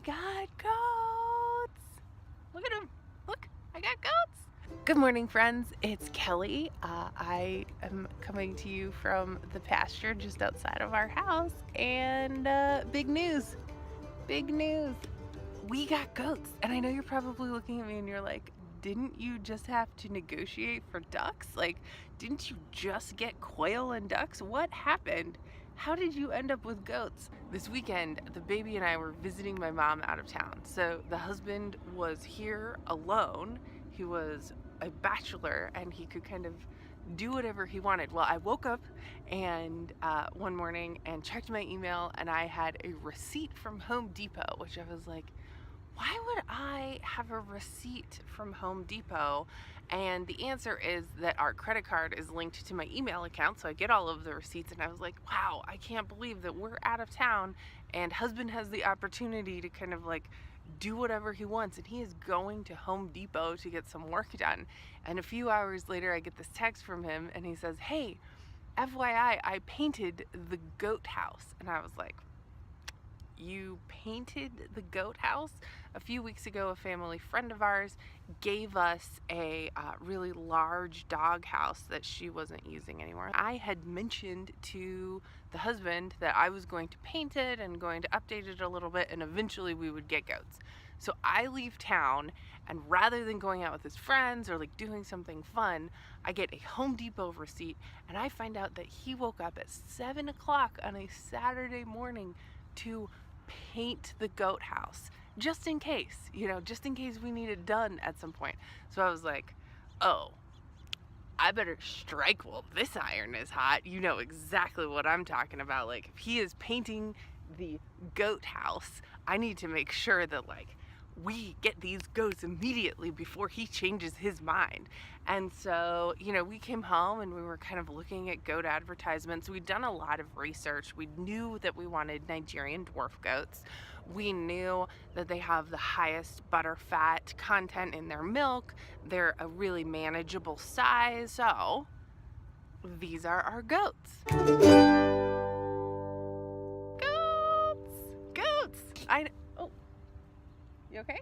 got goats. Look at them. Look, I got goats. Good morning, friends. It's Kelly. I am coming to you from the pasture just outside of our house. And big news. Big news. We got goats. And I know you're probably looking at me and you're like, didn't you just have to negotiate for ducks? Like, didn't you just get quail and ducks? What happened? How did you end up with goats? This weekend, the baby and I were visiting my mom out of town. So the husband was here alone. He was a bachelor and he could kind of do whatever he wanted. Well, I woke up and one morning and checked my email and I had a receipt from Home Depot, which I was like, why would I have a receipt from Home Depot? And the answer is that our credit card is linked to my email account, so I get all of the receipts. And I was like, wow, I can't believe that we're out of town and husband has the opportunity to kind of like do whatever he wants, and he is going to Home Depot to get some work done. And a few hours later I get this text from him and he says, hey, FYI, I painted the goat house. And I was like, you painted the goat house? A few weeks ago, a family friend of ours gave us a really large dog house that she wasn't using anymore. I had mentioned to the husband that I was going to paint it and going to update it a little bit, and eventually we would get goats. So I leave town, and rather than going out with his friends or like doing something fun, I get a Home Depot receipt, and I find out that he woke up at 7 o'clock on a Saturday morning to paint the goat house, just in case, just in case we need it done at some point. So I was like, oh, I better strike while this iron is hot. You know exactly what I'm talking about. Like, if he is painting the goat house, I need to make sure that like we get these goats immediately before he changes his mind. And so, we came home and we were kind of looking at goat advertisements. We'd done a lot of research. We knew that we wanted Nigerian dwarf goats. We knew that they have the highest butter fat content in their milk. They're a really manageable size. So these are our goats. Goats! Oh, you okay?